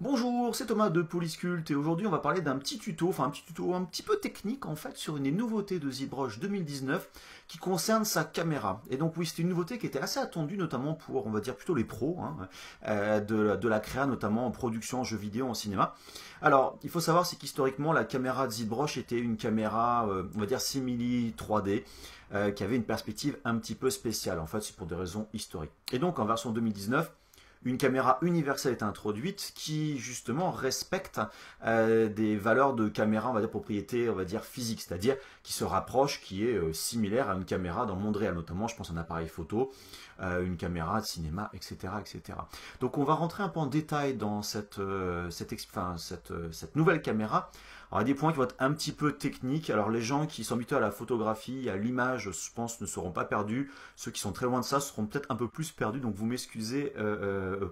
Bonjour, c'est Thomas de Polyscult et aujourd'hui on va parler d'un petit tuto, un petit peu technique en fait sur une des nouveautés de ZBrush 2019 qui concerne sa caméra. Et donc oui, c'est une nouveauté qui était assez attendue notamment pour, on va dire plutôt les pros de la créa, notamment en production, en jeux vidéo, en cinéma. Alors, il faut savoir c'est qu'historiquement la caméra de ZBrush était une caméra, on va dire simili 3D, qui avait une perspective un petit peu spéciale. En fait, c'est pour des raisons historiques. Et donc en version 2019, une caméra universelle est introduite qui justement respecte des valeurs de caméra, on va dire propriété, on va dire physique, c'est-à-dire qui se rapproche, qui est similaire à une caméra dans le monde réel, notamment je pense à un appareil photo, une caméra de cinéma, etc., etc. Donc on va rentrer un peu en détail dans cette nouvelle caméra. Alors, il y a des points qui vont être un petit peu techniques. Alors, les gens qui sont habitués à la photographie, à l'image, je pense, ne seront pas perdus. Ceux qui sont très loin de ça seront peut-être un peu plus perdus, donc vous m'excusez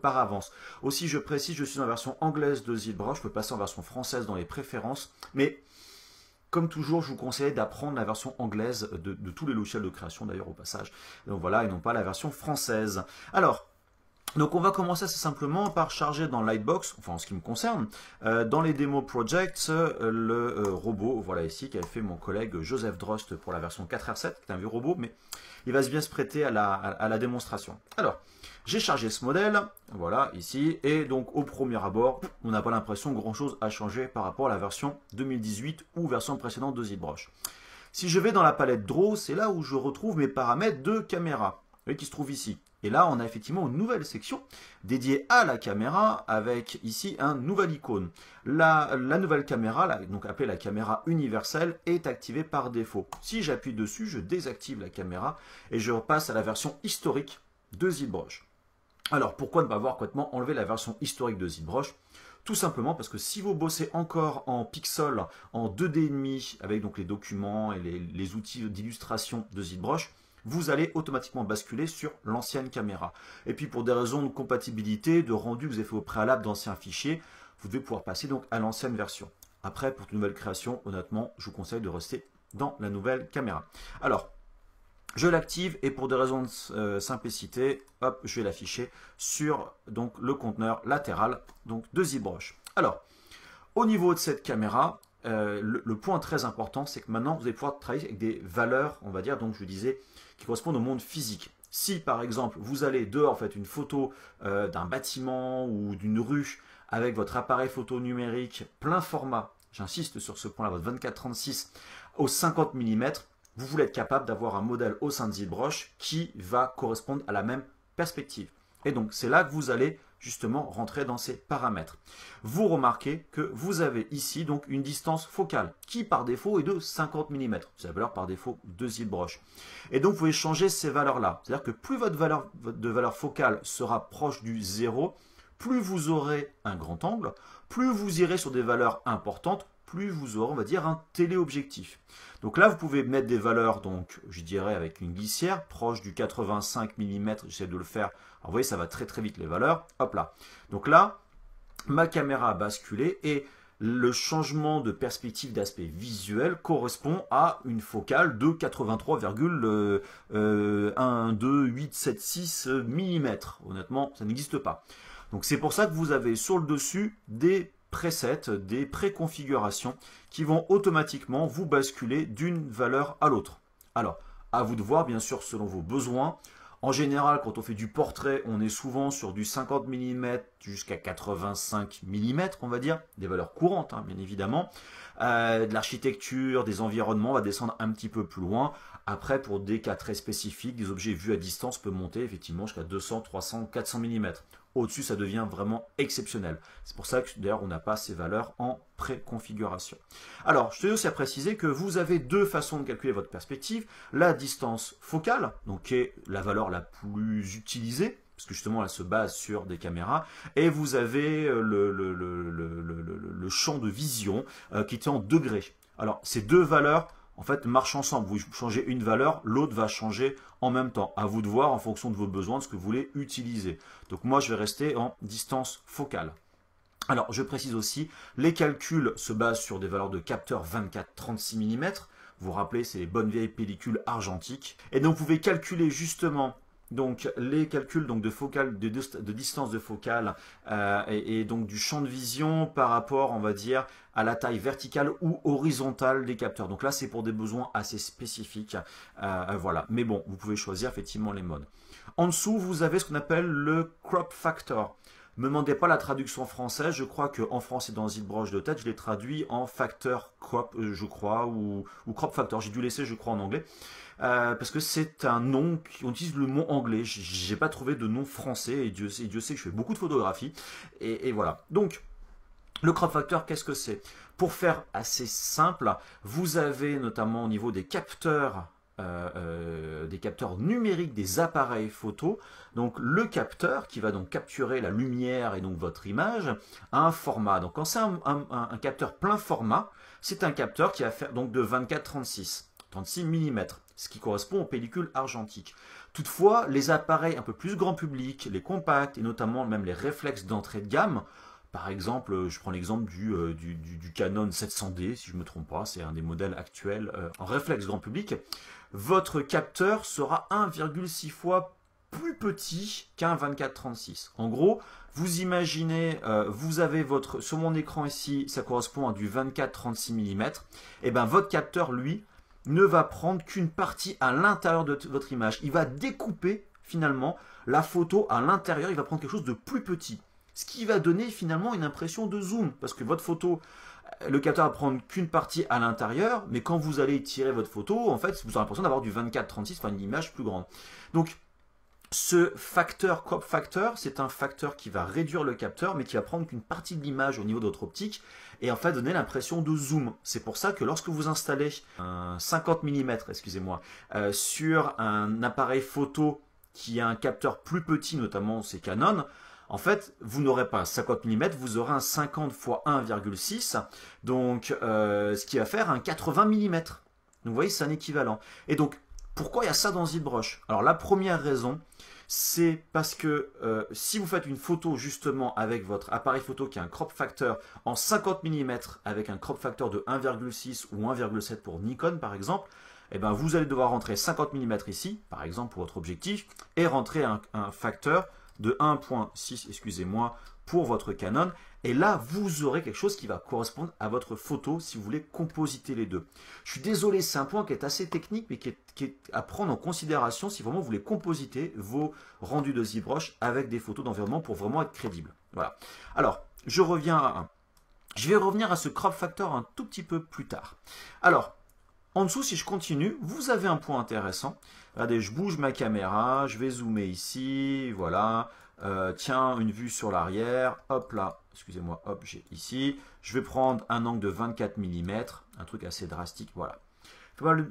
par avance. Aussi, je précise, je suis en version anglaise de ZBrush. Je peux passer en version française dans les préférences, mais comme toujours, je vous conseille d'apprendre la version anglaise de tous les logiciels de création, d'ailleurs, au passage. Donc voilà, et non pas la version française. Alors, donc on va commencer assez simplement par charger dans Lightbox, enfin en ce qui me concerne, dans les démos projects, le robot, voilà ici, qu'avait fait mon collègue Joseph Drost pour la version 4R7, qui est un vieux robot, mais il va bien se prêter à la démonstration. Alors, j'ai chargé ce modèle, voilà ici, et donc au premier abord, on n'a pas l'impression que grand chose a changé par rapport à la version 2018 ou version précédente de ZBrush. Si je vais dans la palette Draw, c'est là où je retrouve mes paramètres de caméra, qui se trouvent ici. Et là, on a effectivement une nouvelle section dédiée à la caméra avec ici un nouvel icône. La nouvelle caméra, donc appelée la caméra universelle, est activée par défaut. Si j'appuie dessus, je désactive la caméra et je repasse à la version historique de ZBrush. Alors, pourquoi ne pas avoir complètement enlevé la version historique de ZBrush? Tout simplement parce que si vous bossez encore en pixel, en 2D+, avec donc les documents et les outils d'illustration de ZBrush, vous allez automatiquement basculer sur l'ancienne caméra. Et puis pour des raisons de compatibilité, de rendu que vous avez fait au préalable d'anciens fichiers, vous devez pouvoir passer donc à l'ancienne version. Après, pour une nouvelle création, honnêtement, je vous conseille de rester dans la nouvelle caméra. Alors, je l'active et pour des raisons de simplicité, hop, je vais l'afficher sur donc, le conteneur latéral donc, de ZBrush. Alors, au niveau de cette caméra, le point très important, c'est que maintenant, vous allez pouvoir travailler avec des valeurs, on va dire, donc je disais, qui correspondent au monde physique. Si, par exemple, vous allez dehors, faites une photo d'un bâtiment ou d'une rue avec votre appareil photo numérique plein format, j'insiste sur ce point-là, votre 24-36 au 50 mm, vous voulez être capable d'avoir un modèle au sein de ZBrush qui va correspondre à la même perspective. Et donc, c'est là que vous allez justement rentrer dans ces paramètres. Vous remarquez que vous avez ici donc une distance focale qui par défaut est de 50 mm. C'est la valeur par défaut de ZBrush. Et donc vous pouvez changer ces valeurs-là. C'est-à-dire que plus votre valeur focale sera proche du 0, plus vous aurez un grand angle, plus vous irez sur des valeurs importantes, plus vous aurez, on va dire, un téléobjectif. Donc là, vous pouvez mettre des valeurs, donc je dirais avec une glissière, proche du 85 mm, j'essaie de le faire. Alors vous voyez, ça va très très vite les valeurs. Hop là. Donc là, ma caméra a basculé et le changement de perspective d'aspect visuel correspond à une focale de 83,12876 mm. Honnêtement, ça n'existe pas. Donc c'est pour ça que vous avez sur le dessus des presets, des préconfigurations qui vont automatiquement vous basculer d'une valeur à l'autre. Alors, à vous de voir, bien sûr, selon vos besoins. En général, quand on fait du portrait, on est souvent sur du 50 mm jusqu'à 85 mm, on va dire, des valeurs courantes, hein, bien évidemment. De l'architecture, des environnements, on va descendre un petit peu plus loin. Après, pour des cas très spécifiques, des objets vus à distance peuvent monter effectivement jusqu'à 200, 300, 400 mm. Au-dessus, ça devient vraiment exceptionnel. C'est pour ça que d'ailleurs, on n'a pas ces valeurs en préconfiguration. Alors, je tenais aussi à préciser que vous avez deux façons de calculer votre perspective. La distance focale, donc qui est la valeur la plus utilisée, parce que justement, elle se base sur des caméras. Et vous avez le champ de vision qui est en degrés. Alors, ces deux valeurs, en fait, marchent ensemble. Vous changez une valeur, l'autre va changer en même temps. À vous de voir en fonction de vos besoins, de ce que vous voulez utiliser. Donc moi, je vais rester en distance focale. Alors, je précise aussi, les calculs se basent sur des valeurs de capteurs 24-36 mm. Vous vous rappelez, c'est les bonnes vieilles pellicules argentiques. Et donc, vous pouvez calculer justement donc les calculs donc, de focale, de distance de focale et donc du champ de vision par rapport, on va dire, à la taille verticale ou horizontale des capteurs. Donc là, c'est pour des besoins assez spécifiques. Voilà. Mais bon, vous pouvez choisir effectivement les modes. En dessous, vous avez ce qu'on appelle le crop factor. Ne me demandez pas la traduction française, je crois qu'en France et dans ZBrush de tête, je l'ai traduit en facteur crop, je crois, ou crop factor. J'ai dû laisser, je crois, en anglais. Parce que c'est un nom, on utilise le mot anglais, j'ai pas trouvé de nom français, et Dieu sait que je fais beaucoup de photographie, et voilà. Donc, le crop factor, qu'est-ce que c'est? Pour faire assez simple, vous avez notamment au niveau des capteurs numériques des appareils photo, donc le capteur qui va donc capturer la lumière et donc votre image a un format. Donc quand c'est un capteur plein format, c'est un capteur qui va faire donc de 24-36 mm, ce qui correspond aux pellicules argentiques. Toutefois, les appareils un peu plus grand public, les compacts et notamment même les réflexes d'entrée de gamme, par exemple, je prends l'exemple du Canon 700D, si je ne me trompe pas, c'est un des modèles actuels en réflexe grand public, votre capteur sera 1,6 fois plus petit qu'un 24-36. En gros, vous imaginez, vous avez sur mon écran ici, ça correspond à du 24-36 mm, et bien votre capteur, lui, ne va prendre qu'une partie à l'intérieur de votre image. Il va découper finalement la photo à l'intérieur, il va prendre quelque chose de plus petit. Ce qui va donner finalement une impression de zoom, parce que votre photo, le capteur va prendre qu'une partie à l'intérieur, mais quand vous allez tirer votre photo, en fait, vous aurez l'impression d'avoir du 24-36, enfin une image plus grande. Donc, ce facteur, crop factor, c'est un facteur qui va réduire le capteur, mais qui va prendre qu'une partie de l'image au niveau de votre optique, et en fait donner l'impression de zoom. C'est pour ça que lorsque vous installez un 50 mm, excusez-moi, sur un appareil photo qui a un capteur plus petit, notamment c'est Canon, en fait, vous n'aurez pas un 50 mm, vous aurez un 50 x 1,6, donc ce qui va faire un 80 mm. Donc vous voyez, c'est un équivalent. Et donc, pourquoi il y a ça dans ZBrush? Alors la première raison, c'est parce que si vous faites une photo justement avec votre appareil photo qui a un crop factor en 50 mm avec un crop factor de 1,6 ou 1,7 pour Nikon par exemple, eh ben, vous allez devoir rentrer 50 mm ici, par exemple pour votre objectif, et rentrer un facteur de 1,6, excusez-moi, pour votre Canon. Et là, vous aurez quelque chose qui va correspondre à votre photo si vous voulez compositer les deux. Je suis désolé, c'est un point qui est assez technique, mais qui est à prendre en considération si vraiment vous voulez compositer vos rendus de ZBrush avec des photos d'environnement pour vraiment être crédible. Voilà. Alors, je vais revenir à ce crop factor un tout petit peu plus tard. Alors, en dessous, si je continue, vous avez un point intéressant. Regardez, je bouge ma caméra, je vais zoomer ici, voilà. Tiens, une vue sur l'arrière, hop là, excusez-moi, hop, j'ai ici. Je vais prendre un angle de 24 mm, un truc assez drastique, voilà.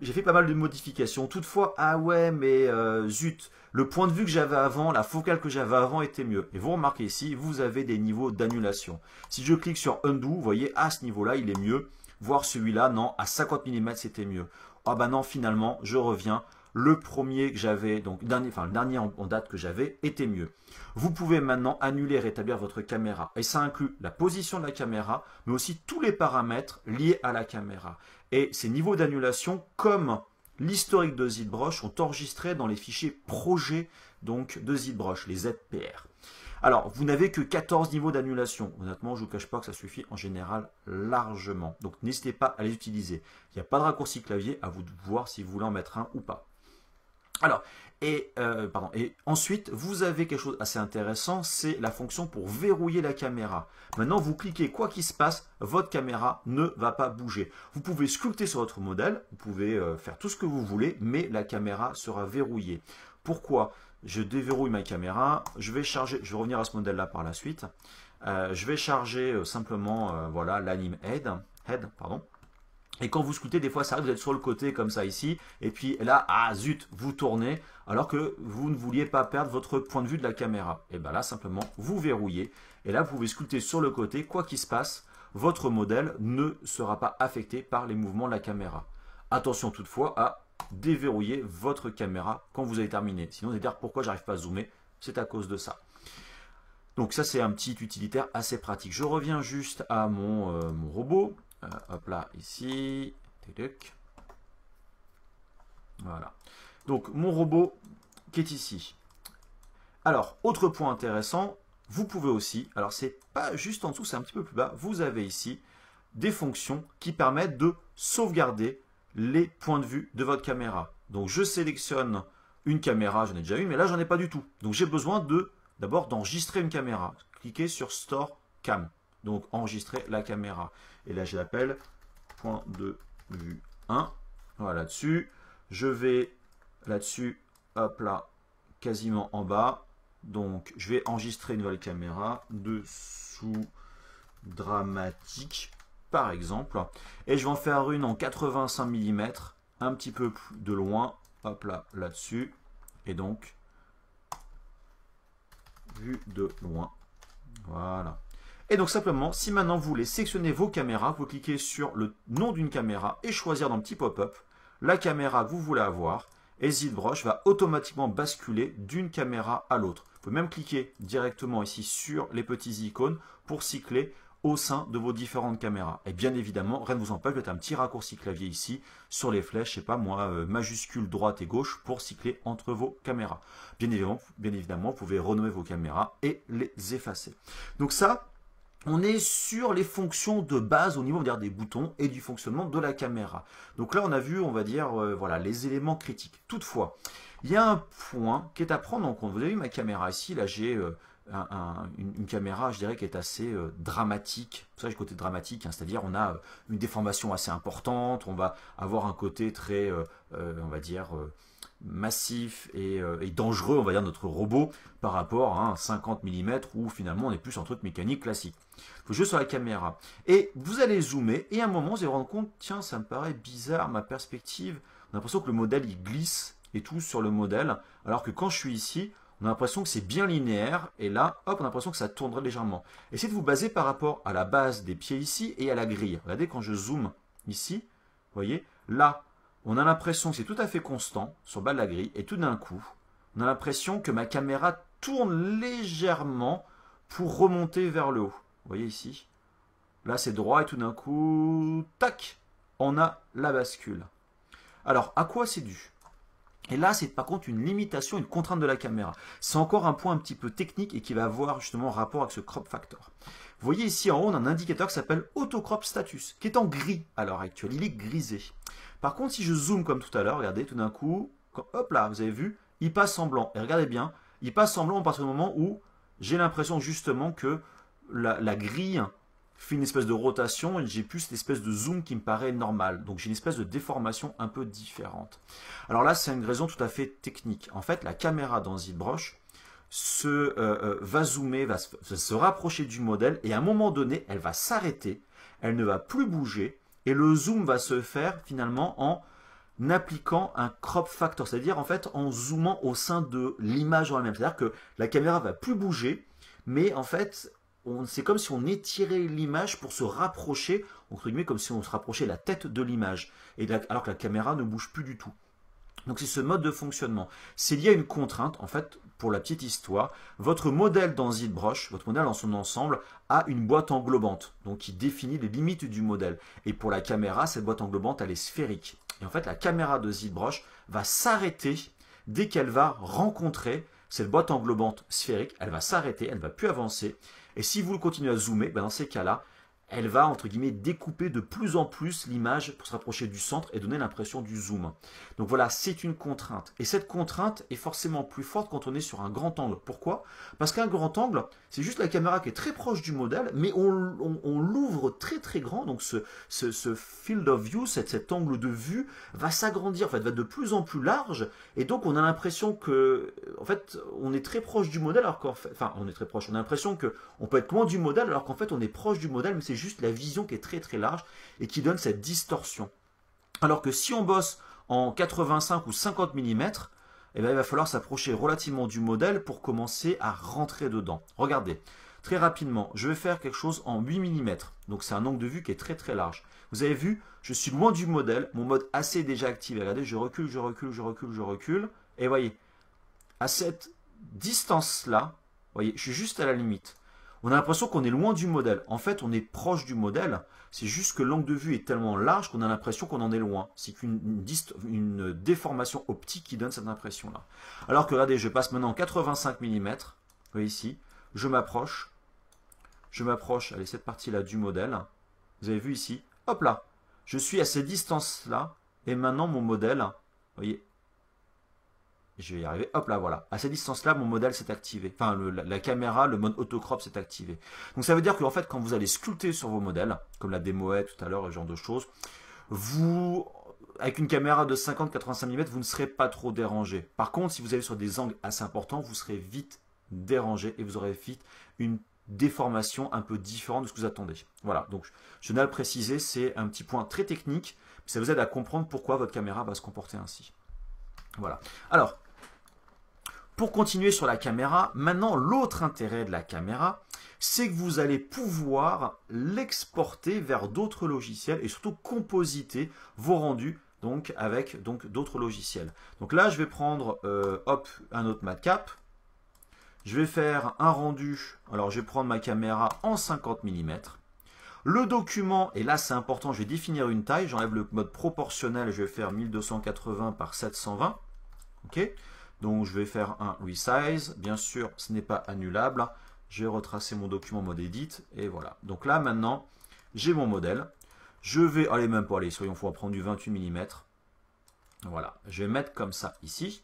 J'ai fait pas mal de modifications. Toutefois, ah ouais, mais zut, le point de vue que j'avais avant, la focale que j'avais avant était mieux. Et vous remarquez ici, vous avez des niveaux d'annulation. Si je clique sur Undo, vous voyez, à ce niveau-là, il est mieux. Voir celui-là, non, à 50 mm, c'était mieux. Ah bah non, finalement, je reviens. Le premier que j'avais, donc le dernier en date que j'avais, était mieux. Vous pouvez maintenant annuler et rétablir votre caméra. Et ça inclut la position de la caméra, mais aussi tous les paramètres liés à la caméra. Et ces niveaux d'annulation, comme l'historique de ZBrush, sont enregistrés dans les fichiers projets donc, de ZBrush, les ZPR. Alors, vous n'avez que 14 niveaux d'annulation. Honnêtement, je ne vous cache pas que ça suffit en général largement. Donc, n'hésitez pas à les utiliser. Il n'y a pas de raccourci clavier, à vous de voir si vous voulez en mettre un ou pas. Alors, et ensuite, vous avez quelque chose d'assez intéressant, c'est la fonction pour verrouiller la caméra. Maintenant, vous cliquez, quoi qu'il se passe, votre caméra ne va pas bouger. Vous pouvez sculpter sur votre modèle, vous pouvez faire tout ce que vous voulez, mais la caméra sera verrouillée. Pourquoi? Je déverrouille ma caméra, je vais revenir à ce modèle-là par la suite. Je vais charger simplement voilà, l'anime head, pardon. Et quand vous sculptez, des fois, ça arrive, vous êtes sur le côté comme ça ici, et puis là, ah zut, vous tournez, alors que vous ne vouliez pas perdre votre point de vue de la caméra. Et bien là, simplement, vous verrouillez, et là, vous pouvez sculpter sur le côté, quoi qu'il se passe, votre modèle ne sera pas affecté par les mouvements de la caméra. Attention toutefois à déverrouiller votre caméra quand vous avez terminé. Sinon, vous allez dire pourquoi j'arrive pas à zoomer, c'est à cause de ça. Donc ça, c'est un petit utilitaire assez pratique. Je reviens juste à mon robot. Hop là, ici. Voilà. Donc, mon robot qui est ici. Alors, autre point intéressant, vous pouvez aussi, alors c'est pas juste en dessous, c'est un petit peu plus bas, vous avez ici des fonctions qui permettent de sauvegarder les points de vue de votre caméra. Donc je sélectionne une caméra, j'en ai déjà une, mais là j'en ai pas du tout. Donc j'ai besoin d'abord d'enregistrer une caméra. Cliquez sur Store Cam. Donc enregistrer la caméra. Et là je l'appelle point de vue 1. Voilà là-dessus. Je vais là-dessus, hop là, quasiment en bas. Donc je vais enregistrer une nouvelle caméra dessous dramatique par exemple. Et je vais en faire une en 85 mm, un petit peu plus de loin. Hop là, là-dessus. Et donc, vue de loin. Voilà. Et donc simplement, si maintenant vous voulez sélectionner vos caméras, vous cliquez sur le nom d'une caméra et choisir dans le petit pop-up la caméra que vous voulez avoir. Et ZBrush va automatiquement basculer d'une caméra à l'autre. Vous pouvez même cliquer directement ici sur les petits icônes pour cycler au sein de vos différentes caméras. Et bien évidemment, rien ne vous empêche de mettre un petit raccourci clavier ici sur les flèches, je sais pas moi, majuscule droite et gauche pour cycler entre vos caméras. Bien évidemment, vous pouvez renommer vos caméras et les effacer. Donc ça, on est sur les fonctions de base au niveau des boutons et du fonctionnement de la caméra. Donc là, on a vu, on va dire, voilà, les éléments critiques. Toutefois, il y a un point qui est à prendre en compte. Vous avez vu ma caméra ici, là j'ai une caméra, je dirais, qui est assez dramatique. Pour ça, j'ai le côté dramatique, hein, c'est-à-dire on a une déformation assez importante, on va avoir un côté très, on va dire, massif et dangereux, on va dire, notre robot par rapport à un 50 mm où finalement on est plus en truc mécanique classique. Il faut jouer sur la caméra. Et vous allez zoomer et à un moment vous allez vous rendre compte, tiens, ça me paraît bizarre, ma perspective, on a l'impression que le modèle il glisse et tout sur le modèle, alors que quand je suis ici, on a l'impression que c'est bien linéaire, et là, hop, on a l'impression que ça tournerait légèrement. Essayez de vous baser par rapport à la base des pieds ici et à la grille. Regardez, quand je zoome ici, vous voyez, là, on a l'impression que c'est tout à fait constant sur le bas de la grille, et tout d'un coup, on a l'impression que ma caméra tourne légèrement pour remonter vers le haut. Vous voyez ici, là c'est droit, et tout d'un coup, tac, on a la bascule. Alors, à quoi c'est dû ? Et là, c'est par contre une limitation, une contrainte de la caméra. C'est encore un point un petit peu technique et qui va avoir justement rapport avec ce crop factor. Vous voyez ici en haut, on a un indicateur qui s'appelle Autocrop Status, qui est en gris à l'heure actuelle. Il est grisé. Par contre, si je zoome comme tout à l'heure, regardez, tout d'un coup, hop là, vous avez vu, il passe en blanc. Et regardez bien, il passe en blanc à partir du moment où j'ai l'impression justement que la grille fait une espèce de rotation et j'ai plus cette espèce de zoom qui me paraît normal. Donc j'ai une espèce de déformation un peu différente. Alors là, c'est une raison tout à fait technique. En fait, la caméra dans ZBrush va zoomer, va se rapprocher du modèle et à un moment donné, elle va s'arrêter, elle ne va plus bouger et le zoom va se faire finalement en appliquant un crop factor, c'est-à-dire en fait en zoomant au sein de l'image en elle-même. C'est-à-dire que la caméra va plus bouger, mais en fait, c'est comme si on étirait l'image pour se rapprocher, entre guillemets, comme si on se rapprochait la tête de l'image, alors que la caméra ne bouge plus du tout. Donc c'est ce mode de fonctionnement. C'est lié à une contrainte, en fait, pour la petite histoire. Votre modèle dans ZBrush, votre modèle dans son ensemble, a une boîte englobante, donc qui définit les limites du modèle. Et pour la caméra, cette boîte englobante, elle est sphérique. Et en fait, la caméra de ZBrush va s'arrêter dès qu'elle va rencontrer cette boîte englobante sphérique. Elle va s'arrêter, elle ne va plus avancer. Et si vous continuez à zoomer, dans ces cas-là, elle va, entre guillemets, découper de plus en plus l'image pour se rapprocher du centre et donner l'impression du zoom. Donc voilà, c'est une contrainte. Et cette contrainte est forcément plus forte quand on est sur un grand angle. Pourquoi? Parce qu'un grand angle, c'est juste la caméra qui est très proche du modèle, mais on l'ouvre très très grand. Donc ce field of view, cet angle de vue, va s'agrandir, en fait, va être de plus en plus large. Et donc on a l'impression que, en fait, on est très proche du modèle, alors qu'en fait, enfin, on est très proche. On a l'impression qu'on peut être loin du modèle, alors qu'en fait, on est proche du modèle, mais c'est juste la vision qui est très très large et qui donne cette distorsion. Alors que si on bosse en 85 ou 50 mm, eh bien, il va falloir s'approcher relativement du modèle pour commencer à rentrer dedans. Regardez, très rapidement, je vais faire quelque chose en 8 mm. Donc c'est un angle de vue qui est très très large. Vous avez vu, je suis loin du modèle, mon mode AC est déjà activé. Regardez, je recule, je recule, je recule, je recule. Et voyez, à cette distance-là, voyez, je suis juste à la limite. on a l'impression qu'on est loin du modèle. En fait, on est proche du modèle. C'est juste que l'angle de vue est tellement large qu'on a l'impression qu'on en est loin. C'est une déformation optique qui donne cette impression-là. Alors que, regardez, je passe maintenant en 85 mm. Vous voyez ici, je m'approche. Allez, cette partie-là du modèle. Vous avez vu ici, hop là. Je suis à ces distances-là. Et maintenant, mon modèle, vous voyez, je vais y arriver. Hop là, voilà. À cette distance-là, mon modèle s'est activé. Enfin, la caméra, le mode autocrop s'est activé. Donc, ça veut dire qu'en fait, quand vous allez sculpter sur vos modèles, comme la démoette tout à l'heure, ce genre de choses, vous, avec une caméra de 50-85 mm, vous ne serez pas trop dérangé. Par contre, si vous allez sur des angles assez importants, vous serez vite dérangé et vous aurez vite une déformation un peu différente de ce que vous attendez. Voilà. Donc, je dois le préciser, c'est un petit point très technique. Ça vous aide à comprendre pourquoi votre caméra va se comporter ainsi. Voilà. Alors, pour continuer sur la caméra, maintenant l'autre intérêt de la caméra, c'est que vous allez pouvoir l'exporter vers d'autres logiciels et surtout compositer vos rendus donc, avec d'autres logiciels. Donc là, je vais prendre hop, un autre matcap. Je vais faire un rendu. Alors, je vais prendre ma caméra en 50 mm. Le document, et là c'est important, je vais définir une taille. J'enlève le mode proportionnel, je vais faire 1280 par 720. OK ? Donc, je vais faire un resize. Bien sûr, ce n'est pas annulable. Je vais retracer mon document en mode edit. Et voilà. Donc là, maintenant, j'ai mon modèle. Je vais, allez, même pas aller, soyons fous, on va prendre du 28 mm. Voilà. Je vais mettre comme ça ici.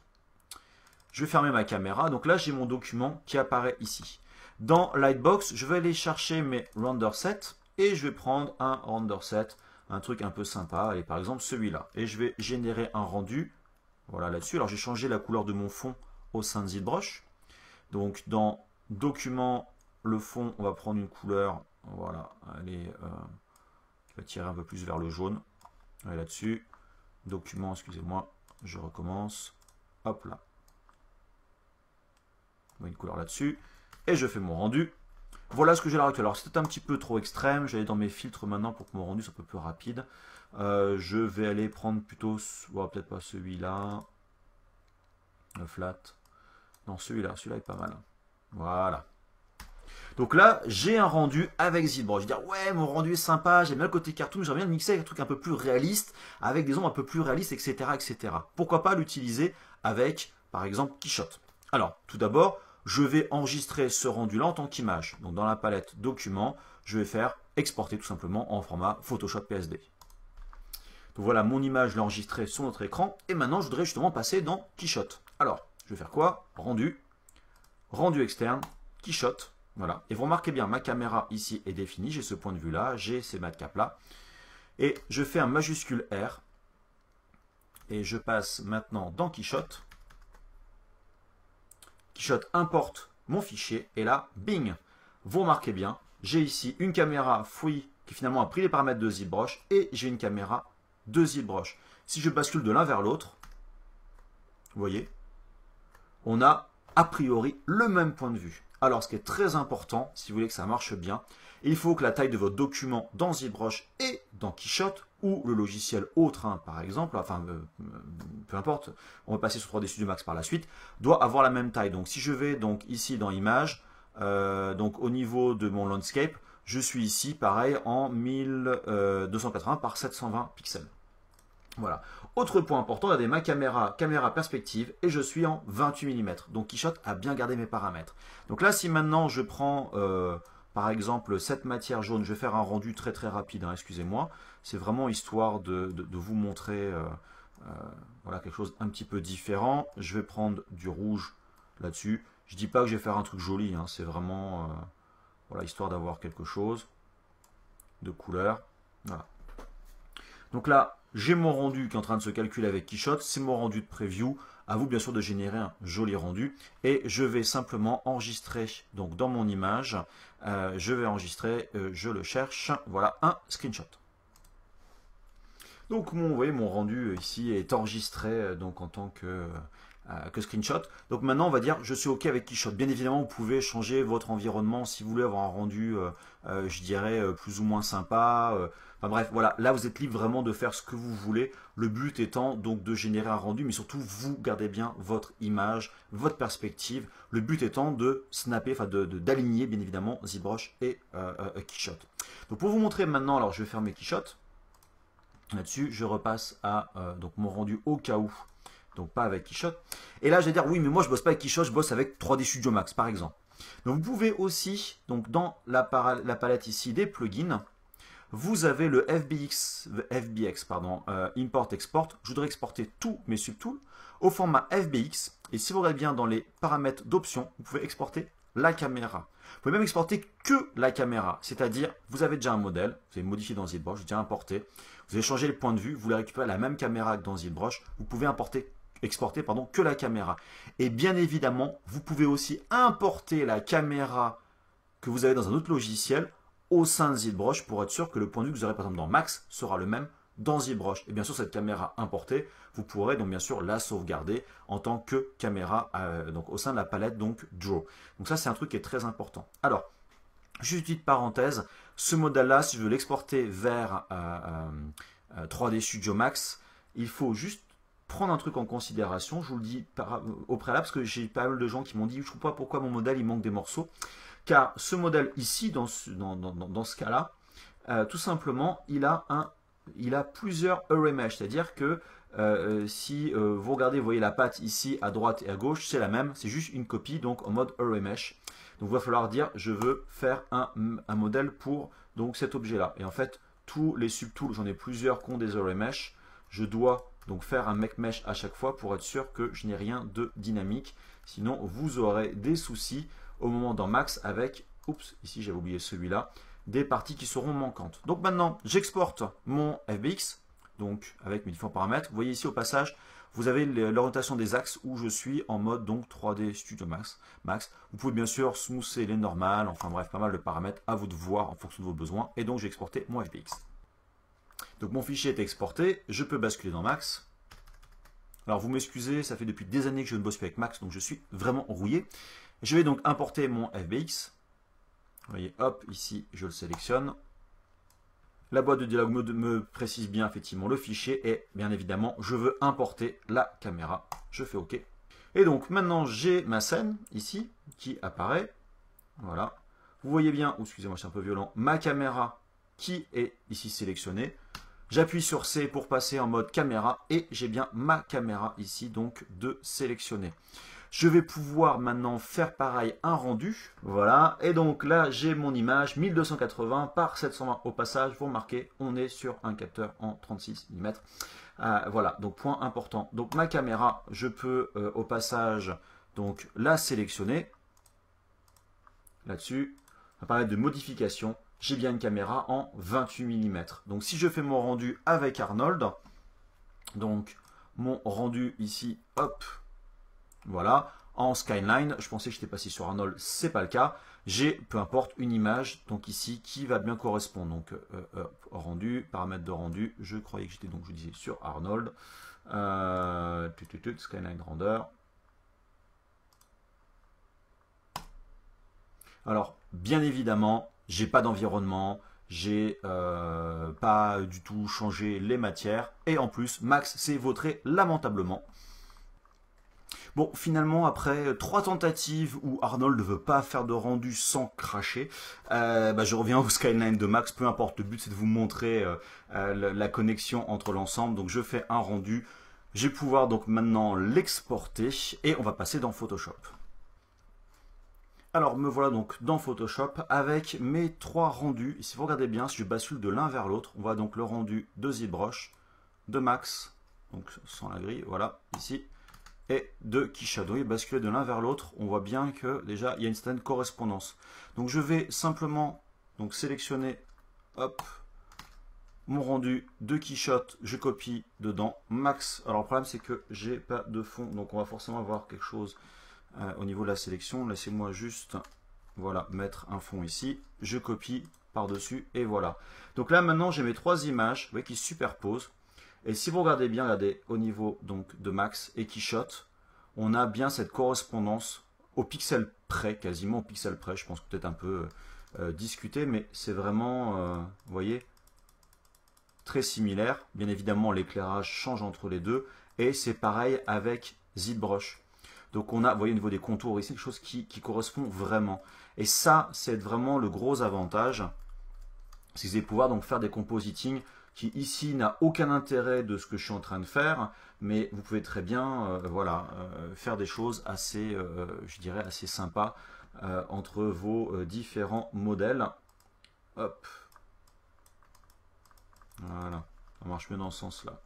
Je vais fermer ma caméra. Donc là, j'ai mon document qui apparaît ici. Dans Lightbox, je vais aller chercher mes render sets. Et je vais prendre un render set, un truc un peu sympa. Allez, par exemple, celui-là. Et je vais générer un rendu. Voilà, là-dessus. Alors, j'ai changé la couleur de mon fond au sein de ZBrush. Donc, dans Document, le fond, on va prendre une couleur. Voilà, allez, qui va tirer un peu plus vers le jaune. Allez, là-dessus. Document, excusez-moi, je recommence. Hop là. Une couleur là-dessus. Et je fais mon rendu. Voilà ce que j'ai là actuellement. Alors, c'était un petit peu trop extrême. J'allais dans mes filtres maintenant pour que mon rendu soit un peu plus rapide. Je vais aller prendre plutôt, peut-être pas celui-là, le flat, non celui-là est pas mal, voilà. Donc là, j'ai un rendu avec ZBrush. Je vais dire, ouais, mon rendu est sympa, j'aime bien le côté cartoon, j'aimerais bien le mixer avec un truc un peu plus réaliste, avec des ombres un peu plus réalistes, etc., etc. Pourquoi pas l'utiliser avec, par exemple, Keyshot. Alors, tout d'abord, je vais enregistrer ce rendu-là en tant qu'image. Donc, dans la palette Documents, je vais faire exporter tout simplement en format Photoshop PSD. Donc voilà, mon image, je l'ai enregistrée sur notre écran. Et maintenant, je voudrais justement passer dans Keyshot. Alors, je vais faire quoi? Rendu, rendu externe, Keyshot. Voilà. Et vous remarquez bien, ma caméra ici est définie. J'ai ce point de vue-là, j'ai ces matcaps-là. Et je fais un majuscule R. Et je passe maintenant dans Keyshot. Keyshot importe mon fichier. Et là, bing! Vous remarquez bien, j'ai ici une caméra Free qui finalement a pris les paramètres de ZBrush. Et j'ai une caméra de ZBrush. Si je bascule de l'un vers l'autre, vous voyez, on a a priori le même point de vue. Alors, ce qui est très important, si vous voulez que ça marche bien, il faut que la taille de votre document dans ZBrush et dans Keyshot, ou le logiciel autre, hein, par exemple, enfin, peu importe, on va passer sur 3D Studio Max par la suite, doit avoir la même taille. Donc, si je vais donc ici dans Images, donc au niveau de mon landscape, je suis ici, pareil, en 1280 par 720 pixels. Voilà. Autre point important, regardez ma caméra perspective, et je suis en 28 mm. Donc Keyshot a bien gardé mes paramètres. Donc là, si maintenant je prends, par exemple, cette matière jaune, je vais faire un rendu très très rapide, hein, excusez-moi. C'est vraiment histoire de vous montrer voilà, quelque chose un petit peu différent. Je vais prendre du rouge là-dessus. Je ne dis pas que je vais faire un truc joli, hein, c'est vraiment... voilà, histoire d'avoir quelque chose de couleur. Voilà. Donc là, j'ai mon rendu qui est en train de se calculer avec Keyshot. C'est mon rendu de preview. À vous, bien sûr, de générer un joli rendu. Et je vais simplement enregistrer, donc dans mon image, je vais enregistrer, je le cherche, voilà, un screenshot. Donc, vous voyez, mon rendu ici est enregistré donc en tant que screenshot. Donc maintenant, on va dire, je suis OK avec Keyshot. Bien évidemment, vous pouvez changer votre environnement si vous voulez avoir un rendu, je dirais, plus ou moins sympa. Enfin bref, voilà, là vous êtes libre vraiment de faire ce que vous voulez. Le but étant donc de générer un rendu, mais surtout vous gardez bien votre image, votre perspective. Le but étant de snapper, enfin d'aligner bien évidemment ZBrush et Keyshot. Donc pour vous montrer maintenant, alors je vais faire mes Keyshots. Là-dessus, je repasse à donc mon rendu au cas où, donc pas avec Keyshot. Et là, je vais dire, oui, mais moi je bosse pas avec Keyshot, je bosse avec 3D Studio Max par exemple. Donc vous pouvez aussi, donc dans la palette ici des plugins, vous avez le FBX pardon, Import-Export. Je voudrais exporter tous mes subtools au format FBX. Et si vous regardez bien dans les paramètres d'options, vous pouvez exporter la caméra. Vous pouvez même exporter que la caméra. C'est-à-dire, vous avez déjà un modèle, vous avez modifié dans ZBrush, déjà importé. Vous avez changé le point de vue, vous voulez récupérer la même caméra que dans ZBrush. Vous pouvez exporter que la caméra. Et bien évidemment, vous pouvez aussi importer la caméra que vous avez dans un autre logiciel au sein de ZBrush pour être sûr que le point de vue que vous aurez par exemple dans Max sera le même dans ZBrush. Et bien sûr, cette caméra importée, vous pourrez donc bien sûr la sauvegarder en tant que caméra donc au sein de la palette donc Draw. Donc ça, c'est un truc qui est très important. Alors, juste une petite parenthèse, ce modèle-là, si je veux l'exporter vers 3D Studio Max, il faut juste prendre un truc en considération. Je vous le dis au préalable parce que j'ai pas mal de gens qui m'ont dit, je ne comprends pas pourquoi mon modèle il manque des morceaux. Car ce modèle ici, dans ce cas-là, tout simplement, il a plusieurs array mesh. C'est-à-dire que si vous regardez, vous voyez la patte ici à droite et à gauche, c'est la même. C'est juste une copie, donc en mode array mesh. Donc il va falloir dire, je veux faire un modèle pour donc, cet objet-là. Et en fait, tous les subtools, j'en ai plusieurs qui ont des array mesh. Je dois donc faire un make mesh à chaque fois pour être sûr que je n'ai rien de dynamique. Sinon, vous aurez des soucis au moment dans Max avec, oups, ici j'avais oublié celui-là, des parties qui seront manquantes. Donc maintenant, j'exporte mon FBX, donc avec mes différents paramètres. Vous voyez ici au passage, vous avez l'orientation des axes où je suis en mode donc 3D Studio Max. Vous pouvez bien sûr smoother les normales, enfin bref, pas mal de paramètres à vous de voir en fonction de vos besoins. Et donc j'ai exporté mon FBX. Donc mon fichier est exporté, je peux basculer dans Max. Alors vous m'excusez, ça fait depuis des années que je ne bosse plus avec Max, donc je suis vraiment rouillé. Je vais donc importer mon FBX. Vous voyez, hop, ici, je le sélectionne. La boîte de dialogue me précise bien effectivement le fichier et bien évidemment, je veux importer la caméra. Je fais OK. Et donc maintenant, j'ai ma scène ici qui apparaît. Voilà. Vous voyez bien, excusez-moi, c'est un peu violent, ma caméra qui est ici sélectionnée. J'appuie sur C pour passer en mode caméra et j'ai bien ma caméra ici donc de sélectionner. Je vais pouvoir maintenant faire pareil un rendu. Voilà. Et donc là, j'ai mon image 1280 par 720 au passage. Vous remarquez, on est sur un capteur en 36 mm. Voilà. Donc point important. Donc ma caméra, je peux au passage donc la sélectionner. Là-dessus, on va parler de modification. J'ai bien une caméra en 28 mm. Donc si je fais mon rendu avec Arnold, donc mon rendu ici, hop, voilà, en skyline, je pensais que j'étais passé sur Arnold, c'est pas le cas. J'ai, peu importe, une image, donc ici, qui va bien correspondre. Donc, rendu, paramètres de rendu, je croyais que j'étais, donc je disais, sur Arnold. Skyline render. Alors, bien évidemment, j'ai pas d'environnement, j'ai pas du tout changé les matières, et en plus, Max s'est vautré lamentablement. Bon, finalement, après 3 tentatives où Arnold ne veut pas faire de rendu sans cracher, je reviens au Skyline de Max, peu importe, le but c'est de vous montrer la connexion entre l'ensemble. Donc je fais un rendu, je vais pouvoir donc maintenant l'exporter et on va passer dans Photoshop. Alors me voilà donc dans Photoshop avec mes 3 rendus. Et si vous regardez bien, si je bascule de l'un vers l'autre, on voit donc le rendu de ZBrush, de Max, donc sans la grille, voilà, ici, et de Keyshot. Et basculer de l'un vers l'autre, on voit bien que déjà il y a une certaine correspondance. Donc je vais simplement donc sélectionner, hop, mon rendu de Keyshot, je copie dedans, Max. Alors le problème c'est que j'ai pas de fond, donc on va forcément avoir quelque chose au niveau de la sélection. Laissez-moi juste, voilà, mettre un fond ici, je copie par-dessus et voilà. Donc là maintenant j'ai mes 3 images, vous voyez, qui se superposent. Et si vous regardez bien, regardez au niveau donc de Max et Keyshot, on a bien cette correspondance au pixel près, quasiment au pixel près. Je pense peut-être un peu discuté, mais c'est vraiment, vous voyez, très similaire. Bien évidemment, l'éclairage change entre les deux. Et c'est pareil avec ZBrush. Donc on a, vous voyez au niveau des contours ici, quelque chose qui correspond vraiment. Et ça, c'est vraiment le gros avantage. C'est que vous allez pouvoir donc faire des compositing qui ici n'a aucun intérêt de ce que je suis en train de faire, mais vous pouvez très bien voilà, faire des choses assez, je dirais, assez sympas entre vos différents modèles. Hop. Voilà, ça marche mieux dans ce sens-là.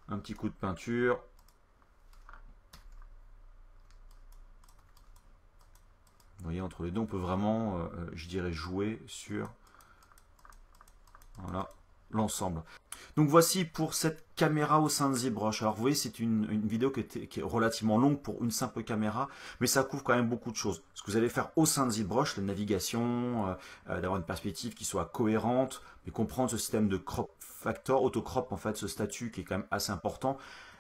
Un petit coup de peinture. Vous voyez, entre les deux, on peut vraiment, je dirais, jouer sur voilà, l'ensemble. Donc voici pour cette caméra au sein de ZBrush. Alors vous voyez, c'est une vidéo qui est relativement longue pour une simple caméra, mais ça couvre quand même beaucoup de choses. Ce que vous allez faire au sein de ZBrush, la navigation, d'avoir une perspective qui soit cohérente, mais comprendre ce système de crop factor, auto-crop en fait, ce statut qui est quand même assez important.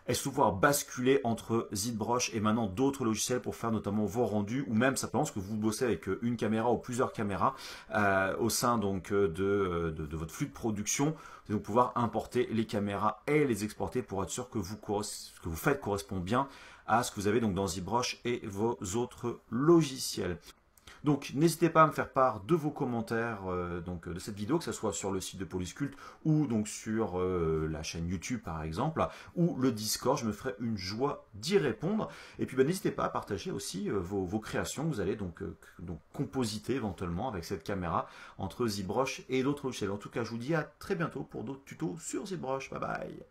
Est-ce pouvoir basculer entre ZBrush et maintenant d'autres logiciels pour faire notamment vos rendus ou même simplement ce que vous bossez avec une caméra ou plusieurs caméras au sein donc de votre flux de production. Vous allez donc pouvoir importer les caméras et les exporter pour être sûr que ce que vous faites correspond bien à ce que vous avez donc dans ZBrush et vos autres logiciels. Donc n'hésitez pas à me faire part de vos commentaires donc, de cette vidéo, que ce soit sur le site de Polisculpt ou donc sur la chaîne YouTube par exemple, ou le Discord, je me ferai une joie d'y répondre. Et puis n'hésitez pas à partager aussi vos créations que vous allez donc compositer éventuellement avec cette caméra entre ZBrush et d'autres logiciels. En tout cas, je vous dis à très bientôt pour d'autres tutos sur ZBrush. Bye bye.